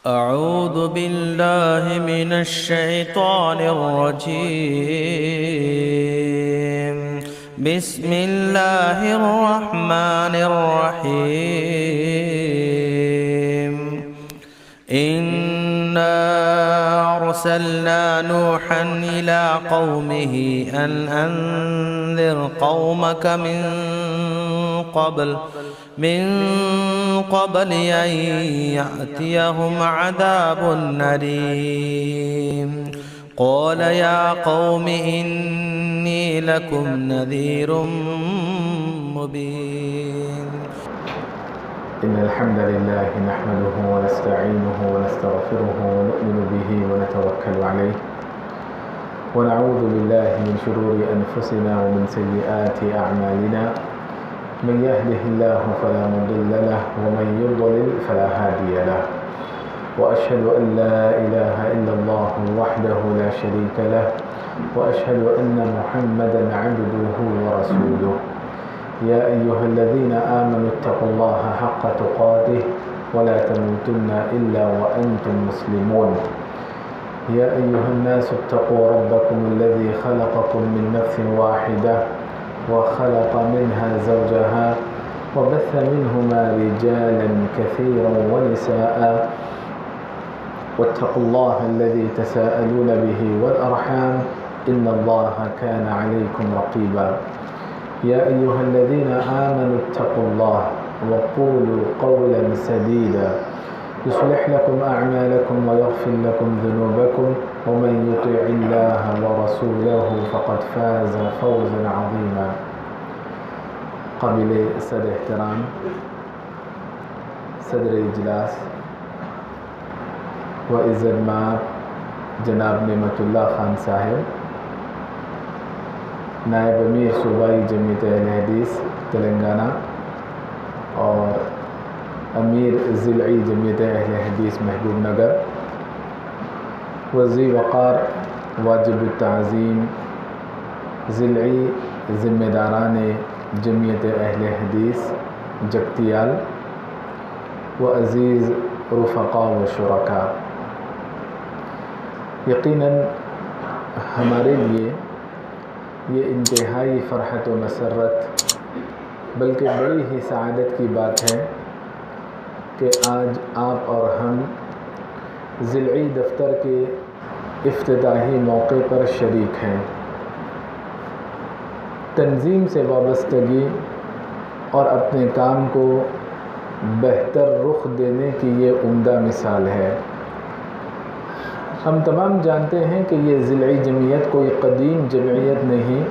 أعوذ بالله من الشيطان الرجيم. بسم الله الرحمن الرحيم. إنا أرسلنا نوحا إلى قومه أن أنذر قومك من قبل أن يأتيهم عذاب أليم. قال يا قوم إني لكم نذير مبين. إن الحمد لله نحمده ونستعينه ونستغفره ونؤمن به ونتوكل عليه ونعوذ بالله من شرور أنفسنا ومن سيئات أعمالنا. من يهده الله فلا مضل له ومن يضلل فلا هادي له. وأشهد أن لا إله إلا الله وحده لا شريك له وأشهد أن محمدا عبده ورسوله. يا أيها الذين آمنوا اتقوا الله حق تقاته ولا تموتن إلا وأنتم مسلمون. يا أيها الناس اتقوا ربكم الذي خلقكم من نفس واحدة وخلق منها زوجها وبث منهما رجالا كثيرا ونساء واتقوا الله الذي تساءلون به والأرحام إن الله كان عليكم رقيبا. يا أيها الذين آمنوا اتقوا الله وقولوا قولا سديدا يصلح لكم أعمالكم ويغفر لكم ذنوبكم ومن يطع الله ورسوله فقد فاز فوزا عظيما. قابل صدر احترام صدر اجلاس و عزت مآب جناب نعمت اللہ خان صاحب، نائب امیر صوبائی جمعیت اہل حدیث تلنگانہ اور امیر ضلعی جمعیت اہل حدیث محبوب نگر، وزیر وقار واجب التعظیم ضلعی ذمہ داران جمعیت اہل حدیث جگتیال و عزیز رفقاء و شرکاء، یقیناً ہمارے لیے یہ انتہائی فرحت و مسرت بلکہ بڑی ہی سعادت کی بات ہے کہ آج آپ اور ہم ضلعی دفتر کے افتتاحی موقع پر شریک ہیں۔ تنظیم سے وابستگی اور اپنے کام کو بہتر رخ دینے کی یہ عمدہ مثال ہے۔ ہم تمام جانتے ہیں کہ یہ ضلعی جمعیت کوئی قدیم جمعیت نہیں،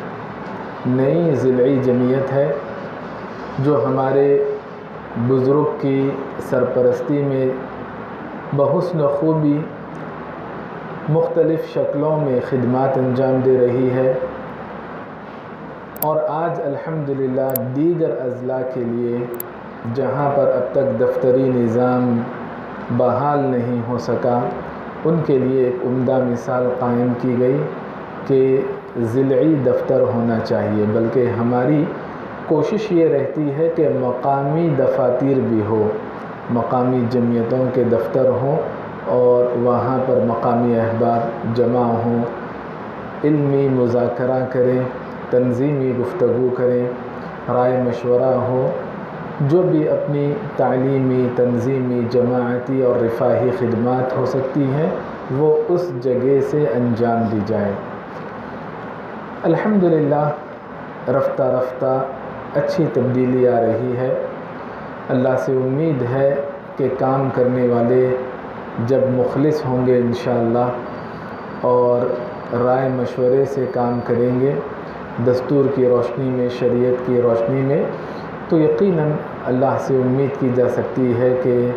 نئی ضلعی جمعیت ہے جو ہمارے بزرگ کی سرپرستی میں بحسن خوبی مختلف شکلوں میں خدمات انجام دے رہی ہے، اور آج الحمدللہ دیگر اضلاع کے لیے جہاں پر اب تک دفتری نظام بحال نہیں ہو سکا، ان کے لیے ایک عمدہ مثال قائم کی گئی کہ ضلعی دفتر ہونا چاہیے، بلکہ ہماری کوشش یہ رہتی ہے کہ مقامی دفاتر بھی ہو، مقامی جمعیتوں کے دفتر ہوں اور وہاں پر مقامی احباب جمع ہوں، علمی مذاکرہ کریں، تنظیمی گفتگو کریں، رائے مشورہ ہو، جو بھی اپنی تعلیمی، تنظیمی، جماعتی اور رفاہی خدمات ہو سکتی ہیں وہ اس جگہ سے انجام دی جائے۔ الحمدللہ رفتہ رفتہ اچھی تبدیلی آ رہی ہے۔ اللہ سے امید ہے کہ کام کرنے والے جب مخلص ہوں گے انشاءاللہ اور رائے مشورے سے کام کریں گے، دستور کی روشنی میں، شریعت کی روشنی میں، تو یقیناً اللہ سے امید کی جا سکتی ہے کہ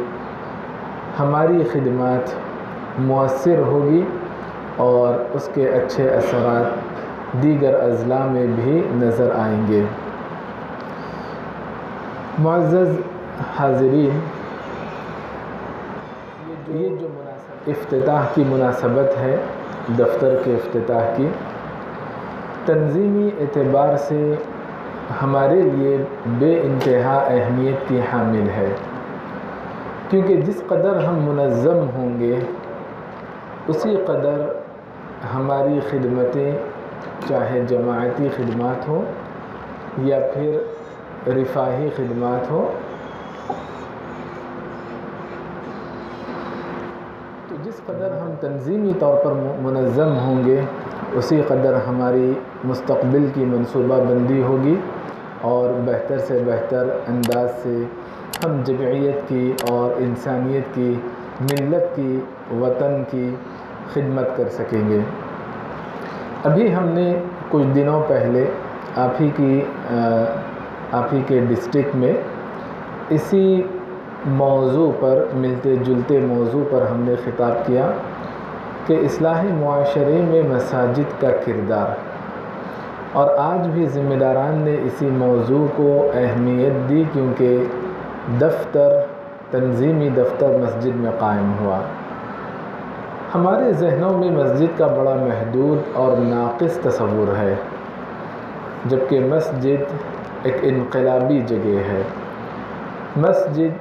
ہماری خدمات مؤثر ہوگی اور اس کے اچھے اثرات دیگر اضلاع میں بھی نظر آئیں گے۔ معزز حاضرین، یہ جو افتتاح کی مناسبت ہے، دفتر کے افتتاح کی، تنظیمی اعتبار سے ہمارے لیے بے انتہا اہمیت کی حامل ہے۔ کیونکہ جس قدر ہم منظم ہوں گے اسی قدر ہماری خدمتیں، چاہے جماعتی خدمات ہوں یا پھر رفاہی خدمات ہوں، تو جس قدر ہم تنظیمی طور پر منظم ہوں گے اسی قدر ہماری مستقبل کی منصوبہ بندی ہوگی اور بہتر سے بہتر انداز سے ہم جمعیت کی اور انسانیت کی، ملت کی، وطن کی خدمت کر سکیں گے۔ ابھی ہم نے کچھ دنوں پہلے آپ ہی کے ڈسٹرکٹ میں اسی موضوع پر، ملتے جلتے موضوع پر ہم نے خطاب کیا کہ اصلاح معاشرے میں مساجد کا کردار، اور آج بھی ذمہ داران نے اسی موضوع کو اہمیت دی کیونکہ تنظیمی دفتر مسجد میں قائم ہوا۔ ہمارے ذہنوں میں مسجد کا بڑا محدود اور ناقص تصور ہے، جبکہ مسجد ایک انقلابی جگہ ہے۔ مسجد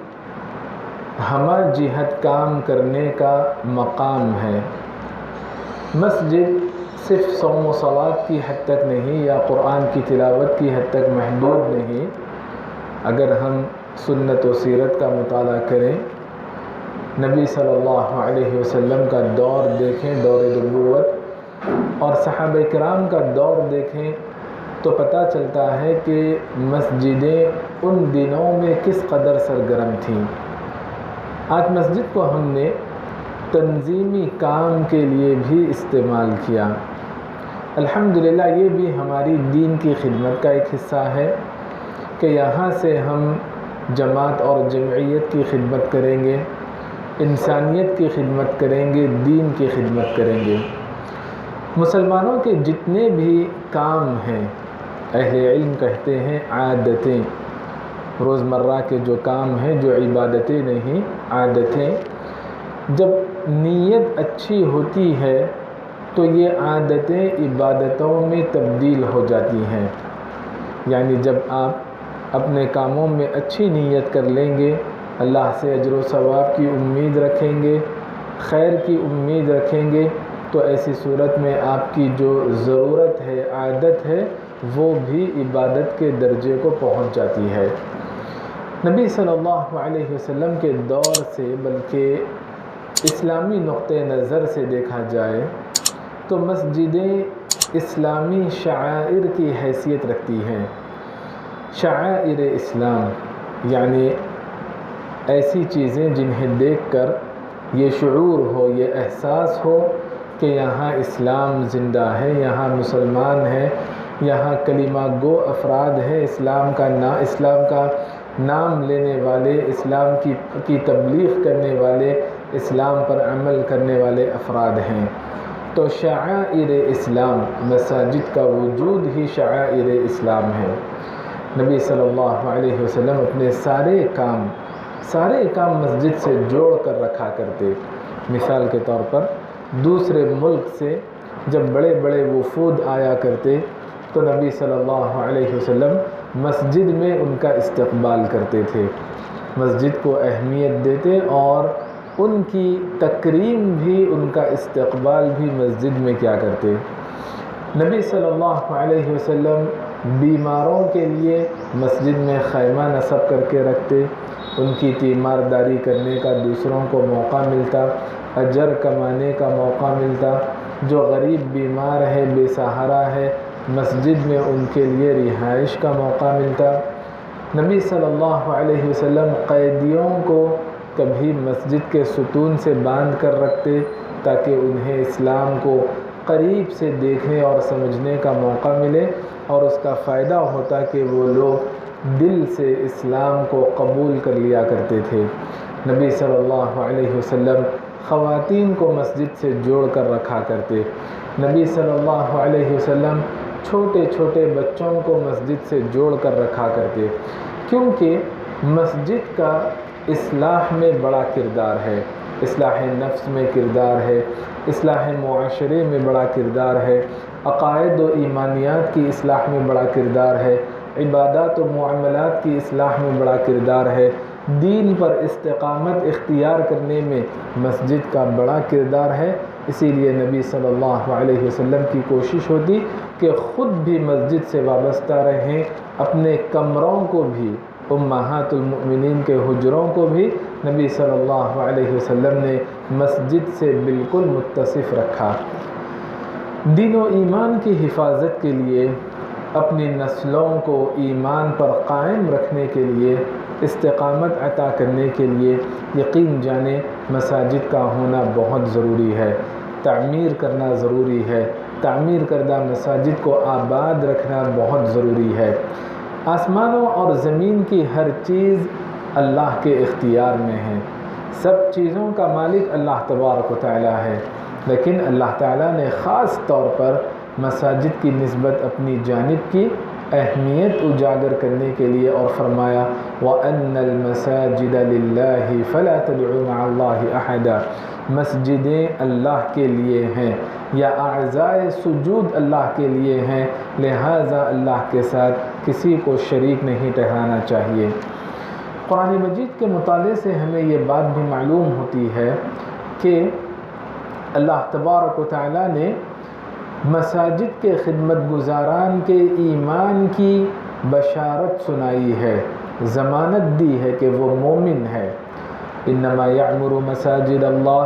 ہمہ جہت کام کرنے کا مقام ہے۔ مسجد صرف صوم و صلات کی حد تک نہیں یا قرآن کی تلاوت کی حد تک محدود نہیں۔ اگر ہم سنت و سیرت کا مطالعہ کریں، نبی صلی اللہ علیہ وسلم کا دور دیکھیں، دور نبوت، اور صحابہ کرام کا دور دیکھیں تو پتہ چلتا ہے کہ مسجدیں ان دنوں میں کس قدر سرگرم تھیں۔ آج مسجد کو ہم نے تنظیمی کام کے لیے بھی استعمال کیا۔ الحمدللہ یہ بھی ہماری دین کی خدمت کا ایک حصہ ہے کہ یہاں سے ہم جماعت اور جمعیت کی خدمت کریں گے، انسانیت کی خدمت کریں گے، دین کی خدمت کریں گے۔ مسلمانوں کے جتنے بھی کام ہیں، اہل علم کہتے ہیں عادتیں، روزمرہ کے جو کام ہیں، جو عبادتیں نہیں عادتیں، جب نیت اچھی ہوتی ہے تو یہ عادتیں عبادتوں میں تبدیل ہو جاتی ہیں۔ یعنی جب آپ اپنے کاموں میں اچھی نیت کر لیں گے، اللہ سے اجر و ثواب کی امید رکھیں گے، خیر کی امید رکھیں گے، تو ایسی صورت میں آپ کی جو ضرورت ہے، عادت ہے، وہ بھی عبادت کے درجے کو پہنچ جاتی ہے۔ نبی صلی اللہ علیہ وسلم کے دور سے، بلکہ اسلامی نقطہ نظر سے دیکھا جائے تو مسجدیں اسلامی شعائر کی حیثیت رکھتی ہیں۔ شعائر اسلام یعنی ایسی چیزیں جنہیں دیکھ کر یہ شعور ہو، یہ احساس ہو کہ یہاں اسلام زندہ ہے، یہاں مسلمان ہیں، یہاں کلمہ گو افراد ہیں، اسلام کا نام لینے والے، اسلام کی تبلیغ کرنے والے، اسلام پر عمل کرنے والے افراد ہیں۔ تو شعائر اسلام، مساجد کا وجود ہی شعائر اسلام ہے۔ نبی صلی اللہ علیہ وسلم اپنے سارے کام مسجد سے جوڑ کر رکھا کرتے۔ مثال کے طور پر دوسرے ملک سے جب بڑے بڑے وفود آیا کرتے تو نبی صلی اللہ علیہ وسلم مسجد میں ان کا استقبال کرتے تھے، مسجد کو اہمیت دیتے اور ان کی تکریم بھی، ان کا استقبال بھی مسجد میں کیا کرتے۔ نبی صلی اللہ علیہ وسلم بیماروں کے لیے مسجد میں خیمہ نصب کر کے رکھتے، ان کی تیمارداری کرنے کا دوسروں کو موقع ملتا، اجر کمانے کا موقع ملتا۔ جو غریب بیمار ہے، بے سہارا ہے، مسجد میں ان کے لیے رہائش کا موقع ملتا۔ نبی صلی اللہ علیہ وسلم قیدیوں کو کبھی مسجد کے ستون سے باندھ کر رکھتے تاکہ انہیں اسلام کو قریب سے دیکھنے اور سمجھنے کا موقع ملے، اور اس کا فائدہ ہوتا کہ وہ لوگ دل سے اسلام کو قبول کر لیا کرتے تھے۔ نبی صلی اللہ علیہ وسلم خواتین کو مسجد سے جوڑ کر رکھا کرتے۔ نبی صلی اللہ علیہ وسلم چھوٹے چھوٹے بچوں کو مسجد سے جوڑ کر رکھا کرتے، کیونکہ مسجد کا اصلاح میں بڑا کردار ہے، اصلاح نفس میں کردار ہے، اصلاح معاشرے میں بڑا کردار ہے، عقائد و ایمانیات کی اصلاح میں بڑا کردار ہے، عبادات و معاملات کی اصلاح میں بڑا کردار ہے، دین پر استقامت اختیار کرنے میں مسجد کا بڑا کردار ہے۔ اسی لیے نبی صلی اللہ علیہ وسلم کی کوشش ہوتی کہ خود بھی مسجد سے وابستہ رہیں، اپنے کمروں کو بھی، امہات المؤمنین کے حجروں کو بھی نبی صلی اللہ علیہ وسلم نے مسجد سے بالکل متصف رکھا۔ دین و ایمان کی حفاظت کے لیے، اپنی نسلوں کو ایمان پر قائم رکھنے کے لیے، استقامت عطا کرنے کے لیے یقین جانیں مساجد کا ہونا بہت ضروری ہے، تعمیر کرنا ضروری ہے، تعمیر کردہ مساجد کو آباد رکھنا بہت ضروری ہے۔ آسمانوں اور زمین کی ہر چیز اللہ کے اختیار میں ہے، سب چیزوں کا مالک اللہ تبارک و تعالی ہے، لیکن اللہ تعالیٰ نے خاص طور پر مساجد کی نسبت اپنی جانب کی اہمیت اجاگر کرنے کے لیے اور فرمایا وَأَنَّ الْمَسَاجِدَ لِلَّهِ فَلَا تَدْعُوا مَعَ اللَّهِ أَحَدًا، مسجدیں اللہ کے لیے ہیں یا اعضائے سجود اللہ کے لیے ہیں، لہٰذا اللہ کے ساتھ کسی کو شریک نہیں ٹھہرانا چاہیے۔ قرآن مجید کے مطالعے سے ہمیں یہ بات بھی معلوم ہوتی ہے کہ اللہ تبارک و تعالیٰ نے مساجد کے خدمت گزاران کے ایمان کی بشارت سنائی ہے، ضمانت دی ہے کہ وہ مومن ہے۔ انما یعمر مساجد اللہ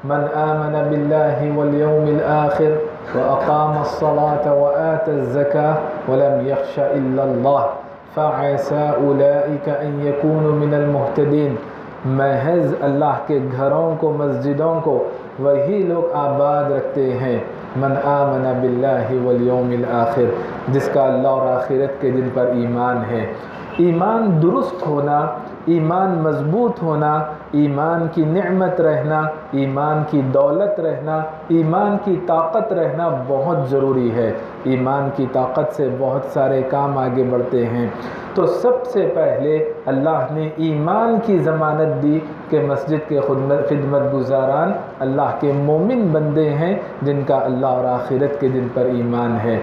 من آمن باللہ والیوم الآخر واقام الصلاة وآت الزکاة ولم یخش الا اللہ فعسى اولئک ان یکونوا من المہتدین۔ محض اللہ کے گھروں کو، مسجدوں کو وہی لوگ آباد رکھتے ہیں من آمن باللہ والیوم الآخر، جس کا اللہ اور آخرت کے دن پر ایمان ہے۔ ایمان درست ہونا، ایمان مضبوط ہونا، ایمان کی نعمت رہنا، ایمان کی دولت رہنا، ایمان کی طاقت رہنا بہت ضروری ہے۔ ایمان کی طاقت سے بہت سارے کام آگے بڑھتے ہیں۔ تو سب سے پہلے اللہ نے ایمان کی ضمانت دی کہ مسجد کے خدمت گزاران اللہ کے مومن بندے ہیں جن کا اللہ اور آخرت کے دن پر ایمان ہے۔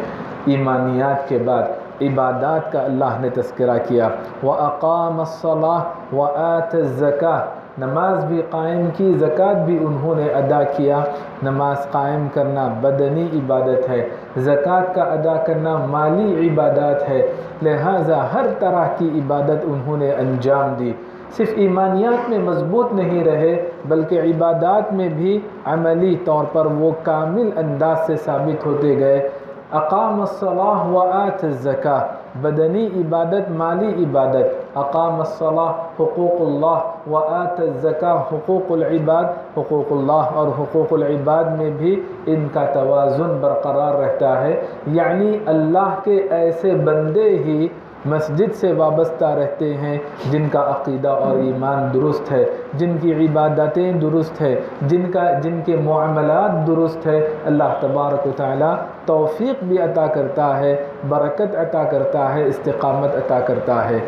ایمانیات کے بعد عبادات کا اللہ نے تذکرہ کیا، وَأَقَامَ الصَّلَاةَ وَآتَ الزَّكَاةَ، نماز بھی قائم کی، زکوٰۃ بھی انہوں نے ادا کیا۔ نماز قائم کرنا بدنی عبادت ہے، زکوٰۃ کا ادا کرنا مالی عبادات ہے، لہٰذا ہر طرح کی عبادت انہوں نے انجام دی۔ صرف ایمانیات میں مضبوط نہیں رہے بلکہ عبادات میں بھی عملی طور پر وہ کامل انداز سے ثابت ہوتے گئے۔ اقام الصلاۃ وآت الزکاۃ، بدنی عبادت، مالی عبادت۔ اقام الصلاۃ حقوق اللہ، وآت الزکاۃ حقوق العباد۔ حقوق اللہ اور حقوق العباد میں بھی ان کا توازن برقرار رہتا ہے، یعنی اللہ کے ایسے بندے ہی مسجد سے وابستہ رہتے ہیں جن کا عقیدہ اور ایمان درست ہے، جن کی عبادتیں درست ہے، جن کے معاملات درست ہے۔ اللہ تبارک و تعالی توفیق بھی عطا کرتا ہے، برکت عطا کرتا ہے، استقامت عطا کرتا ہے۔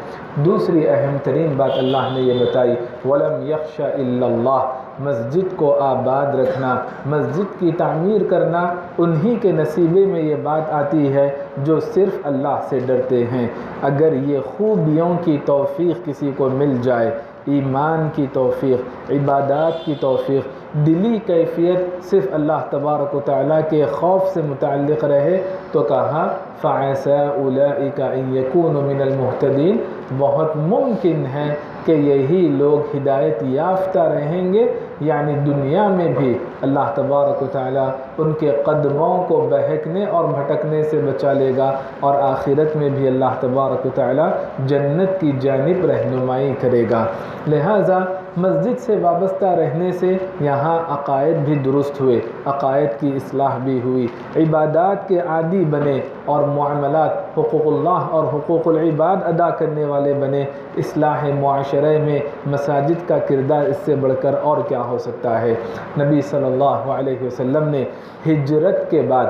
دوسری اہم ترین بات اللہ نے یہ بتائی وَلَمْ يَخْشَ إِلَّا اللَّهِ، مسجد کو آباد رکھنا، مسجد کی تعمیر کرنا انہی کے نصیبے میں یہ بات آتی ہے جو صرف اللہ سے ڈرتے ہیں۔ اگر یہ خوبیوں کی توفیق کسی کو مل جائے، ایمان کی توفیق، عبادات کی توفیق، دلی کیفیت صرف اللہ تبارک و تعالیٰ کے خوف سے متعلق رہے تو کہا فَعَسَىٰ أُولَٰئِكَ أَن يَكُونُوا مِنَ الْمُهْتَدِينَ، بہت ممکن ہے کہ یہی لوگ ہدایت یافتہ رہیں گے، یعنی دنیا میں بھی اللہ تبارک و تعالیٰ ان کے قدموں کو بہکنے اور بھٹکنے سے بچا لے گا، اور آخرت میں بھی اللہ تبارک و تعالیٰ جنت کی جانب رہنمائی کرے گا۔ لہٰذا مسجد سے وابستہ رہنے سے یہاں عقائد بھی درست ہوئے، عقائد کی اصلاح بھی ہوئی، عبادات کے عادی بنے اور معاملات حقوق اللہ اور حقوق العباد ادا کرنے والے بنے۔ اصلاح معاشرے میں مساجد کا کردار اس سے بڑھ کر اور کیا ہو سکتا ہے۔ نبی صلی اللہ علیہ وسلم نے ہجرت کے بعد،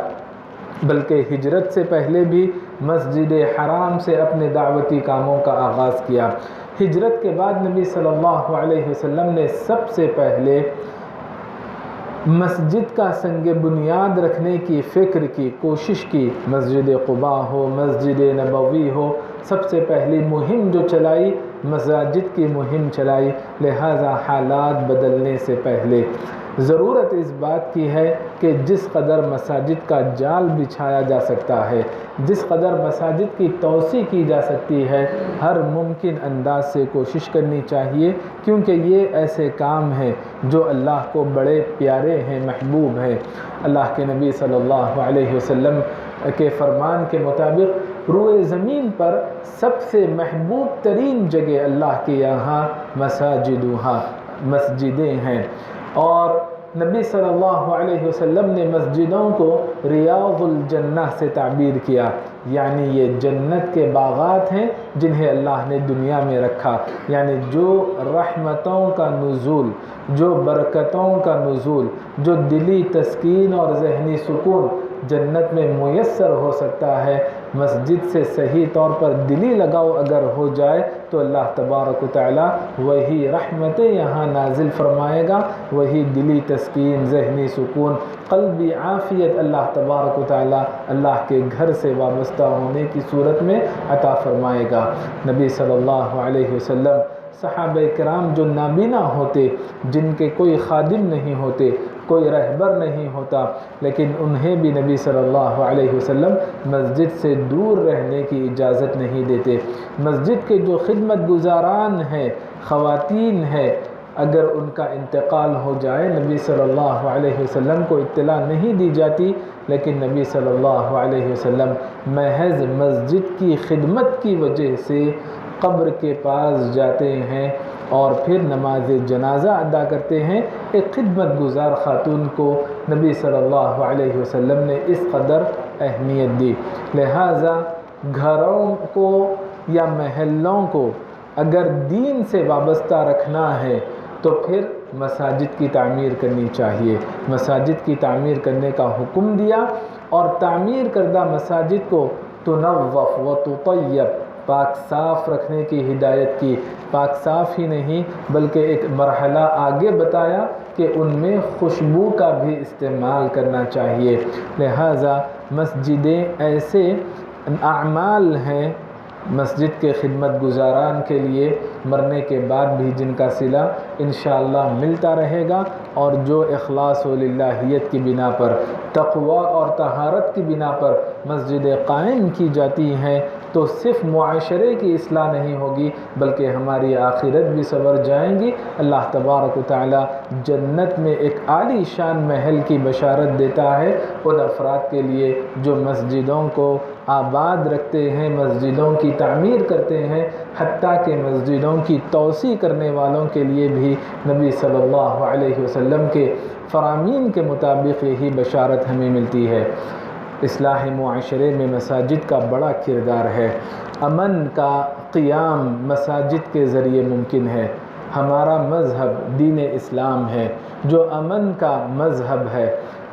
بلکہ ہجرت سے پہلے بھی مسجد حرام سے اپنے دعوتی کاموں کا آغاز کیا۔ ہجرت کے بعد نبی صلی اللہ علیہ وسلم نے سب سے پہلے مسجد کا سنگ بنیاد رکھنے کی فکر کی، کوشش کی۔ مسجد قباء ہو، مسجد نبوی ہو، سب سے پہلی مہم جو چلائی مساجد کی مہم چلائی، لہٰذا حالات بدلنے سے پہلے ضرورت اس بات کی ہے کہ جس قدر مساجد کا جال بچھایا جا سکتا ہے، جس قدر مساجد کی توسیع کی جا سکتی ہے، ہر ممکن انداز سے کوشش کرنی چاہیے، کیونکہ یہ ایسے کام ہیں جو اللہ کو بڑے پیارے ہیں، محبوب ہیں۔ اللہ کے نبی صلی اللہ علیہ وسلم کے فرمان کے مطابق روئے زمین پر سب سے محبوب ترین جگہ اللہ کے یہاں مسجدیں ہیں، اور نبی صلی اللہ علیہ وسلم نے مسجدوں کو ریاض الجنہ سے تعبیر کیا، یعنی یہ جنت کے باغات ہیں جنہیں اللہ نے دنیا میں رکھا، یعنی جو رحمتوں کا نزول، جو برکتوں کا نزول، جو دلی تسکین اور ذہنی سکون جنت میں میسر ہو سکتا ہے، مسجد سے صحیح طور پر دلی لگاؤ اگر ہو جائے تو اللہ تبارک و تعالی وہی رحمتیں یہاں نازل فرمائے گا، وہی دلی تسکین، ذہنی سکون، قلبی عافیت اللہ تبارک و تعالی اللہ کے گھر سے وابستہ ہونے کی صورت میں عطا فرمائے گا۔ نبی صلی اللہ علیہ وسلم صحابہ کرام جو نابینا ہوتے، جن کے کوئی خادم نہیں ہوتے، کوئی رہبر نہیں ہوتا، لیکن انہیں بھی نبی صلی اللہ علیہ وسلم مسجد سے دور رہنے کی اجازت نہیں دیتے۔ مسجد کے جو خدمت گزاران ہیں، خواتین ہیں، اگر ان کا انتقال ہو جائے، نبی صلی اللہ علیہ وسلم کو اطلاع نہیں دی جاتی، لیکن نبی صلی اللہ علیہ وسلم محض مسجد کی خدمت کی وجہ سے قبر کے پاس جاتے ہیں اور پھر نماز جنازہ ادا کرتے ہیں۔ ایک خدمت گزار خاتون کو نبی صلی اللہ علیہ وسلم نے اس قدر اہمیت دی، لہٰذا گھروں کو یا محلوں کو اگر دین سے وابستہ رکھنا ہے تو پھر مساجد کی تعمیر کرنی چاہیے۔ مساجد کی تعمیر کرنے کا حکم دیا، اور تعمیر کردہ مساجد کو تنظف و تطیب، پاک صاف رکھنے کی ہدایت کی۔ پاک صاف ہی نہیں بلکہ ایک مرحلہ آگے بتایا کہ ان میں خوشبو کا بھی استعمال کرنا چاہیے۔ لہٰذا مسجدیں ایسے اعمال ہیں مسجد کے خدمت گزاران کے لیے مرنے کے بعد بھی جن کا صلہ انشاءاللہ ملتا رہے گا، اور جو اخلاص و للہیت کی بنا پر، تقوی اور طہارت کی بنا پر مسجدیں قائم کی جاتی ہیں، تو صرف معاشرے کی اصلاح نہیں ہوگی بلکہ ہماری آخرت بھی سنور جائیں گی۔ اللہ تبارک و تعالی جنت میں ایک عالی شان محل کی بشارت دیتا ہے ان افراد کے لیے جو مسجدوں کو آباد رکھتے ہیں، مسجدوں کی تعمیر کرتے ہیں، حتیٰ کہ مسجدوں کی توسیع کرنے والوں کے لیے بھی نبی صلی اللہ علیہ وسلم کے فرامین کے مطابق یہی بشارت ہمیں ملتی ہے۔ اصلاح معاشرے میں مساجد کا بڑا کردار ہے۔ امن کا قیام مساجد کے ذریعے ممکن ہے۔ ہمارا مذہب دین اسلام ہے جو امن کا مذہب ہے۔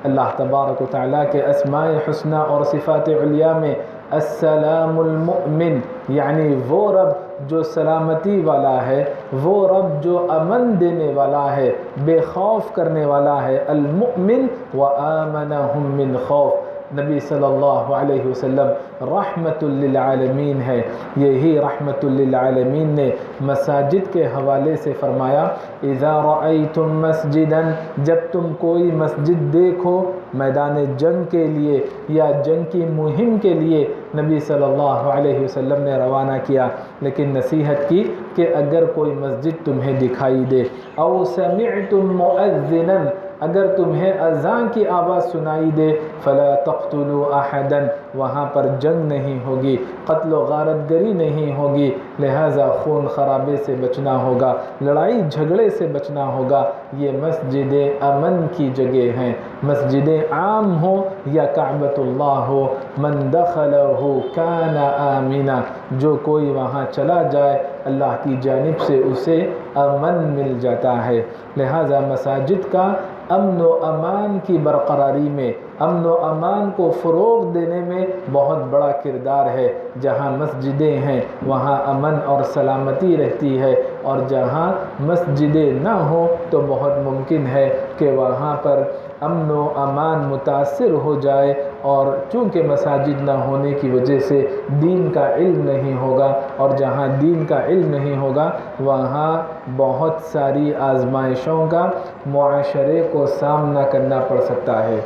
اللہ تبارک و تعالیٰ کے اسماء حسنہ اور صفات علیہ میں السلام المؤمن، یعنی وہ رب جو سلامتی والا ہے، وہ رب جو امن دینے والا ہے، بے خوف کرنے والا ہے، المؤمن وآمنہم من خوف۔ نبی صلی اللہ علیہ وسلم رحمت للعالمین ہے۔ یہی رحمت للعالمین نے مساجد کے حوالے سے فرمایا، اذا رأیتم مسجدا، جب تم کوئی مسجد دیکھو، میدان جنگ کے لیے یا جنگ کی مہم کے لیے نبی صلی اللہ علیہ وسلم نے روانہ کیا، لیکن نصیحت کی کہ اگر کوئی مسجد تمہیں دکھائی دے، او سمعتم مؤذنا، اگر تمہیں اذان کی آواز سنائی دے، فلا تقتلوا احدا، وہاں پر جنگ نہیں ہوگی، قتل و غارت گری نہیں ہوگی، لہٰذا خون خرابے سے بچنا ہوگا، لڑائی جھگڑے سے بچنا ہوگا۔ یہ مسجدیں امن کی جگہ ہیں۔ مسجدیں عام ہو یا کعبۃ اللہ ہو، من دخلہ کان آمنا، جو کوئی وہاں چلا جائے اللہ کی جانب سے اسے امن مل جاتا ہے۔ لہٰذا مساجد کا امن و امان کی برقراری میں، امن و امان کو فروغ دینے میں بہت بڑا کردار ہے۔ جہاں مسجدیں ہیں وہاں امن اور سلامتی رہتی ہے، اور جہاں مسجدیں نہ ہوں تو بہت ممکن ہے کہ وہاں پر امن و امان متاثر ہو جائے، اور چونکہ مساجد نہ ہونے کی وجہ سے دین کا علم نہیں ہوگا، اور جہاں دین کا علم نہیں ہوگا وہاں بہت ساری آزمائشوں کا معاشرے کو سامنا کرنا پڑ سکتا ہے۔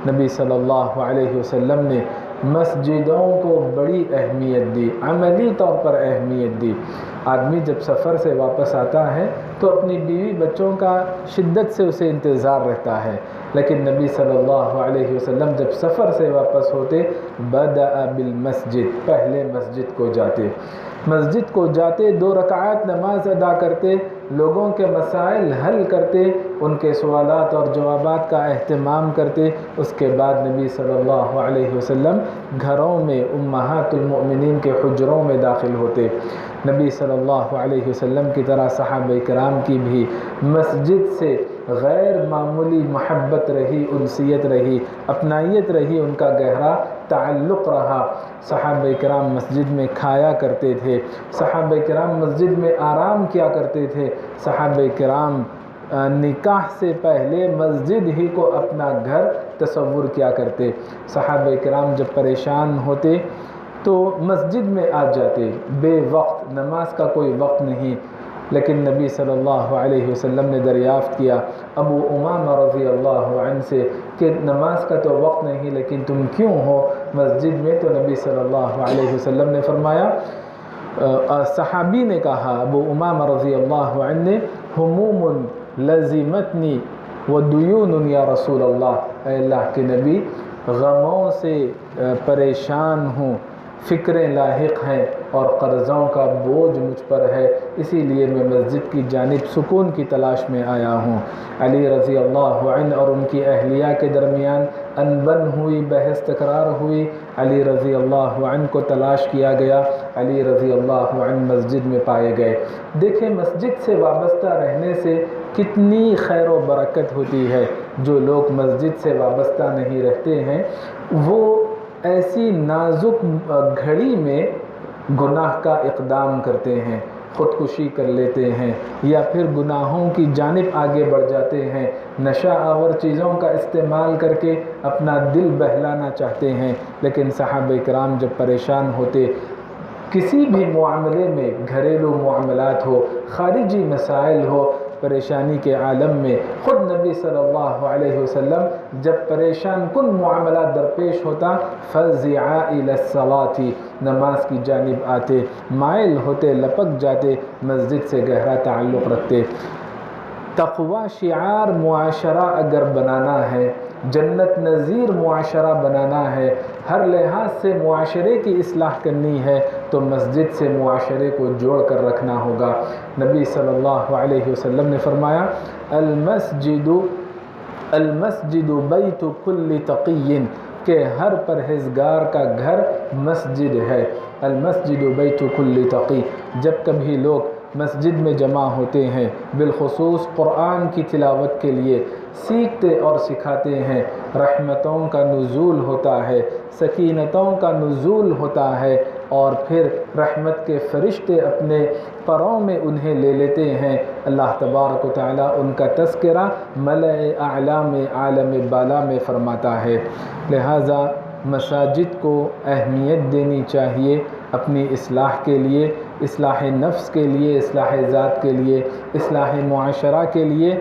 نبی صلی اللہ علیہ وسلم نے مسجدوں کو بڑی اہمیت دی، عملی طور پر اہمیت دی۔ آدمی جب سفر سے واپس آتا ہے تو اپنی بیوی بچوں کا شدت سے اسے انتظار رہتا ہے، لیکن نبی صلی اللہ علیہ وسلم جب سفر سے واپس ہوتے بدأ بالمسجد، پہلے مسجد کو جاتے، مسجد کو جاتے 2 رکعات نماز ادا کرتے، لوگوں کے مسائل حل کرتے، ان کے سوالات اور جوابات کا اہتمام کرتے۔ اس کے بعد نبی صلی اللہ علیہ وسلم گھروں میں امہات المؤمنین کے حجروں میں داخل ہوتے۔ نبی صلی اللہ علیہ وسلم کی طرح صحابہ کرام کی بھی مسجد سے غیر معمولی محبت رہی، انسیت رہی، اپنائیت رہی، ان کا گہرا تعلق رہا۔ صحابہ کرام مسجد میں کھایا کرتے تھے، صحابہ کرام مسجد میں آرام کیا کرتے تھے، صحابہ کرام نکاح سے پہلے مسجد ہی کو اپنا گھر تصور کیا کرتے۔ صحابہ کرام جب پریشان ہوتے تو مسجد میں آ جاتے، بے وقت، نماز کا کوئی وقت نہیں، لیکن نبی صلی اللہ علیہ وسلم نے دریافت کیا ابو امامہ رضی اللہ عنہ سے کہ نماز کا تو وقت نہیں لیکن تم کیوں ہو مسجد میں؟ تو نبی صلی اللہ علیہ وسلم نے فرمایا، صحابی نے کہا ابو امامہ رضی اللہ عنہ نے، ہموم لزمتنی ودیون یا رسول اللہ، اے اللہ کے نبی غموں سے پریشان ہوں، فکریں لاحق ہیں اور قرضوں کا بوجھ مجھ پر ہے، اسی لیے میں مسجد کی جانب سکون کی تلاش میں آیا ہوں۔ علی رضی اللہ عنہ اور ان کی اہلیہ کے درمیان انبن ہوئی، بحث تکرار ہوئی، علی رضی اللہ عنہ کو تلاش کیا گیا، علی رضی اللہ عنہ مسجد میں پائے گئے۔ دیکھیں مسجد سے وابستہ رہنے سے کتنی خیر و برکت ہوتی ہے۔ جو لوگ مسجد سے وابستہ نہیں رہتے ہیں وہ ایسی نازک گھڑی میں گناہ کا اقدام کرتے ہیں، خودکشی کر لیتے ہیں، یا پھر گناہوں کی جانب آگے بڑھ جاتے ہیں، نشہ آور چیزوں کا استعمال کر کے اپنا دل بہلانا چاہتے ہیں۔ لیکن صحابہ کرام جب پریشان ہوتے، کسی بھی معاملے میں، گھریلو معاملات ہو، خارجی مسائل ہو، پریشانی کے عالم میں خود نبی صلی اللہ علیہ وسلم جب پریشان کن معاملات درپیش ہوتا فزعا الی الصلاۃ، نماز کی جانب آتے، مائل ہوتے، لپک جاتے، مسجد سے گہرا تعلق رکھتے۔ تقوی شعار معاشرہ اگر بنانا ہے، جنت نظیر معاشرہ بنانا ہے، ہر لحاظ سے معاشرے کی اصلاح کرنی ہے تو مسجد سے معاشرے کو جوڑ کر رکھنا ہوگا۔ نبی صلی اللہ علیہ وسلم نے فرمایا المسجد بیت کل تقی، کہ ہر پرہیزگار کا گھر مسجد ہے۔ المسجد بیت کل تقی، جب کبھی لوگ مسجد میں جمع ہوتے ہیں بالخصوص قرآن کی تلاوت کے لیے، سیکھتے اور سکھاتے ہیں، رحمتوں کا نزول ہوتا ہے، سکینتوں کا نزول ہوتا ہے، اور پھر رحمت کے فرشتے اپنے پروں میں انہیں لے لیتے ہیں۔ اللہ تبارک و تعالیٰ ان کا تذکرہ ملأ اعلیٰ میں، عالم بالا میں فرماتا ہے۔ لہٰذا مساجد کو اہمیت دینی چاہیے اپنی اصلاح کے لیے، اصلاح نفس کے لیے، اصلاح ذات کے لیے، اصلاح معاشرہ کے لیے،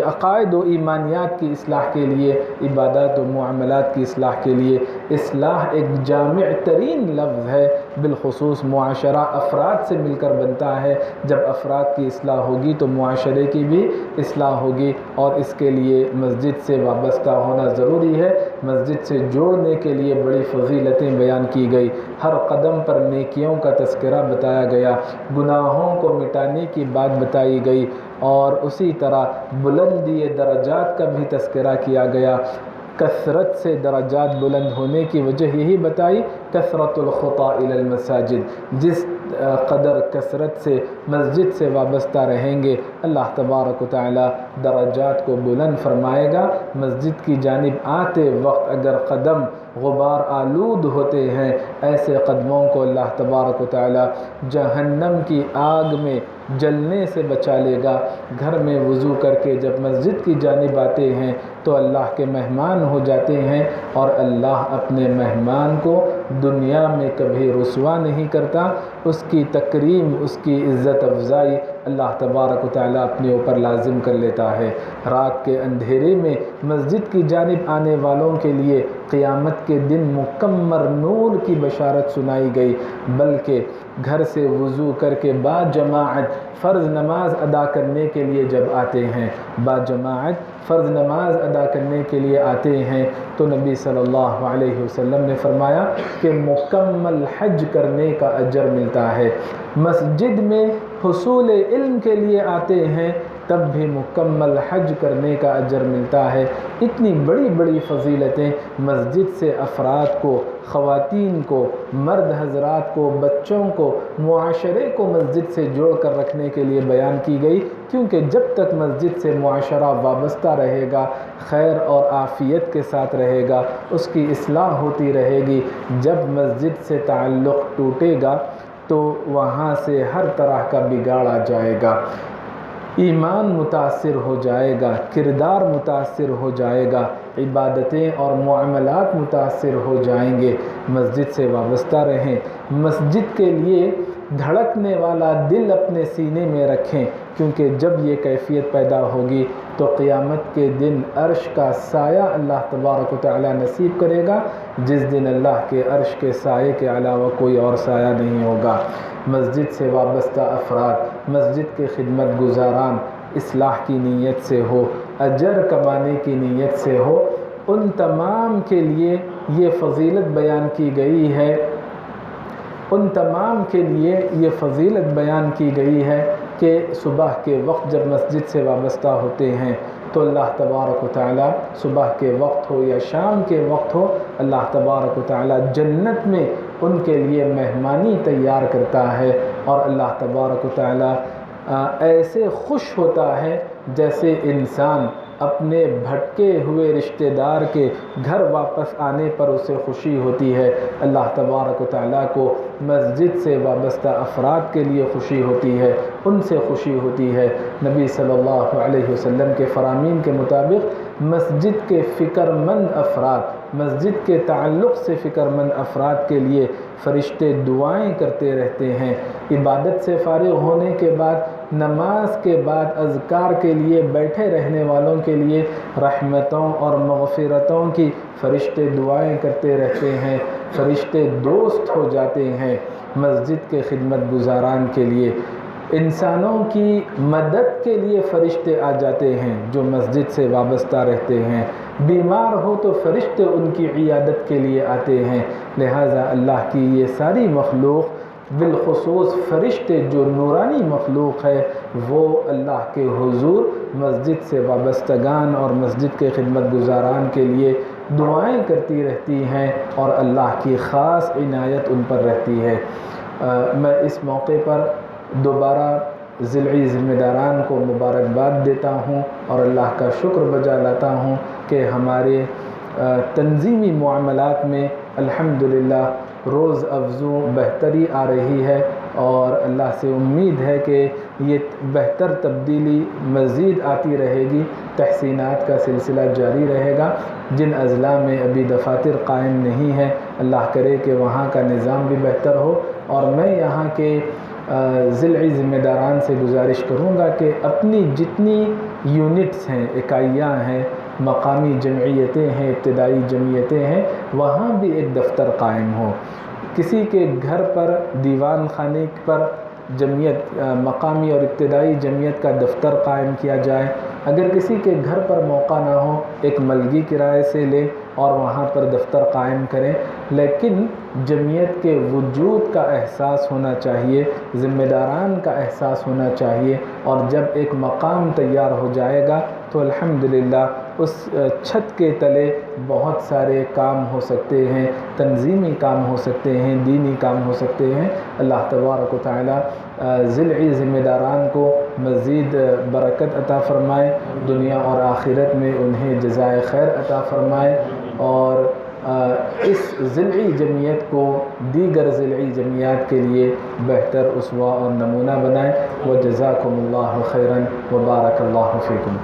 عقائد و ایمانیات کی اصلاح کے لیے، عبادات و معاملات کی اصلاح کے لیے۔ اصلاح ایک جامع ترین لفظ ہے، بالخصوص معاشرہ افراد سے مل کر بنتا ہے۔ جب افراد کی اصلاح ہوگی تو معاشرے کی بھی اصلاح ہوگی، اور اس کے لیے مسجد سے وابستہ ہونا ضروری ہے۔ مسجد سے جوڑنے کے لیے بڑی فضیلتیں بیان کی گئی، ہر قدم پر نیکیوں کا تذکرہ بتایا گیا، گناہوں کو مٹانے کی بات بتائی گئی، اور اسی طرح بلندی درجات کا بھی تذکرہ کیا گیا۔ کثرت سے درجات بلند ہونے کی وجہ یہی بتائی، کثرت الخطا الی المساجد، جس قدر کثرت سے مسجد سے وابستہ رہیں گے، اللہ تبارک و تعالی درجات کو بلند فرمائے گا۔ مسجد کی جانب آتے وقت اگر قدم غبار آلود ہوتے ہیں، ایسے قدموں کو اللہ تبارک و تعالی جہنم کی آگ میں جلنے سے بچا لے گا۔ گھر میں وضو کر کے جب مسجد کی جانب آتے ہیں تو اللہ کے مہمان ہو جاتے ہیں، اور اللہ اپنے مہمان کو دنیا میں کبھی رسوا نہیں کرتا، اس کی تکریم، اس کی عزت افزائی اللہ تبارک و تعالیٰ اپنے اوپر لازم کر لیتا ہے۔ رات کے اندھیرے میں مسجد کی جانب آنے والوں کے لیے قیامت کے دن مکمل نور کی بشارت سنائی گئی، بلکہ گھر سے وضو کر کے با جماعت فرض نماز ادا کرنے کے لیے جب آتے ہیں، با جماعت فرض نماز ادا کرنے کے لیے آتے ہیں تو نبی صلی اللہ علیہ وسلم نے فرمایا کہ مکمل حج کرنے کا اجر ملتا ہے۔ مسجد میں حصول علم کے لیے آتے ہیں تب بھی مکمل حج کرنے کا اجر ملتا ہے۔ اتنی بڑی بڑی فضیلتیں مسجد سے افراد کو، خواتین کو، مرد حضرات کو، بچوں کو، معاشرے کو مسجد سے جوڑ کر رکھنے کے لیے بیان کی گئی، کیونکہ جب تک مسجد سے معاشرہ وابستہ رہے گا، خیر اور عافیت کے ساتھ رہے گا، اس کی اصلاح ہوتی رہے گی۔ جب مسجد سے تعلق ٹوٹے گا تو وہاں سے ہر طرح کا بگاڑ آ جائے گا، ایمان متاثر ہو جائے گا، کردار متاثر ہو جائے گا، عبادتیں اور معاملات متاثر ہو جائیں گے۔ مسجد سے وابستہ رہیں، مسجد کے لیے دھڑکنے والا دل اپنے سینے میں رکھیں، کیونکہ جب یہ کیفیت پیدا ہوگی تو قیامت کے دن عرش کا سایہ اللہ تبارک و تعالیٰ نصیب کرے گا، جس دن اللہ کے عرش کے سائے کے علاوہ کوئی اور سایہ نہیں ہوگا۔ مسجد سے وابستہ افراد مسجد کے خدمت گزاران اصلاح کی نیت سے ہو، اجر کمانے کی نیت سے ہو، ان تمام کے لیے یہ فضیلت بیان کی گئی ہے، ان تمام کے لیے یہ فضیلت بیان کی گئی ہے کہ صبح کے وقت جب مسجد سے وابستہ ہوتے ہیں تو اللہ تبارک و تعالیٰ صبح کے وقت ہو یا شام کے وقت ہو، اللہ تبارک و تعالیٰ جنت میں ان کے لیے مہمانی تیار کرتا ہے، اور اللہ تبارک و تعالیٰ ایسے خوش ہوتا ہے جیسے انسان اپنے بھٹکے ہوئے رشتہ دار کے گھر واپس آنے پر اسے خوشی ہوتی ہے۔ اللہ تبارک و تعالیٰ کو مسجد سے وابستہ افراد کے لیے خوشی ہوتی ہے، ان سے خوشی ہوتی ہے۔ نبی صلی اللہ علیہ وسلم کے فرامین کے مطابق مسجد کے فکر مند افراد، مسجد کے تعلق سے فکر مند افراد کے لیے فرشتے دعائیں کرتے رہتے ہیں۔ عبادت سے فارغ ہونے کے بعد، نماز کے بعد اذکار کے لیے بیٹھے رہنے والوں کے لیے رحمتوں اور مغفرتوں کی فرشتے دعائیں کرتے رہتے ہیں، فرشتے دوست ہو جاتے ہیں مسجد کے خدمت گزاران کے لیے۔ انسانوں کی مدد کے لیے فرشتے آ جاتے ہیں جو مسجد سے وابستہ رہتے ہیں، بیمار ہو تو فرشتے ان کی عیادت کے لیے آتے ہیں۔ لہٰذا اللہ کی یہ ساری مخلوق، بالخصوص فرشتے جو نورانی مخلوق ہے، وہ اللہ کے حضور مسجد سے وابستگان اور مسجد کے خدمت گزاران کے لیے دعائیں کرتی رہتی ہیں، اور اللہ کی خاص عنایت ان پر رہتی ہے۔ میں اس موقع پر دوبارہ ضلعی ذمہ داران کو مبارکباد دیتا ہوں اور اللہ کا شکر بجا لاتا ہوں کہ ہمارے تنظیمی معاملات میں الحمدللہ روز افزوں بہتری آ رہی ہے، اور اللہ سے امید ہے کہ یہ بہتر تبدیلی مزید آتی رہے گی، تحسینات کا سلسلہ جاری رہے گا۔ جن اضلاع میں ابھی دفاتر قائم نہیں ہیں، اللہ کرے کہ وہاں کا نظام بھی بہتر ہو، اور میں یہاں کے ضلعی ذمہ داران سے گزارش کروں گا کہ اپنی جتنی یونٹس ہیں، اکائیاں ہیں، مقامی جمعیتیں ہیں، ابتدائی جمعیتیں ہیں، وہاں بھی ایک دفتر قائم ہو۔ کسی کے گھر پر، دیوان خانے پر جمعیت، مقامی اور ابتدائی جمعیت کا دفتر قائم کیا جائے۔ اگر کسی کے گھر پر موقع نہ ہو، ایک ملگی کرائے سے لے اور وہاں پر دفتر قائم کریں، لیکن جمعیت کے وجود کا احساس ہونا چاہیے، ذمہ داران کا احساس ہونا چاہیے، اور جب ایک مقام تیار ہو جائے گا تو الحمدللہ اس چھت کے تلے بہت سارے کام ہو سکتے ہیں، تنظیمی کام ہو سکتے ہیں، دینی کام ہو سکتے ہیں۔ اللہ تبارک و تعالی ضلعی ذمہ داران کو مزید برکت عطا فرمائے، دنیا اور آخرت میں انہیں جزائے خیر عطا فرمائے، اور اس ضلعی جمعیت کو دیگر ضلعی جمعیات کے لیے بہتر اسوہ اور نمونہ بنائے۔ وجزاکم اللہ خیرا وبارک اللہ فیکم۔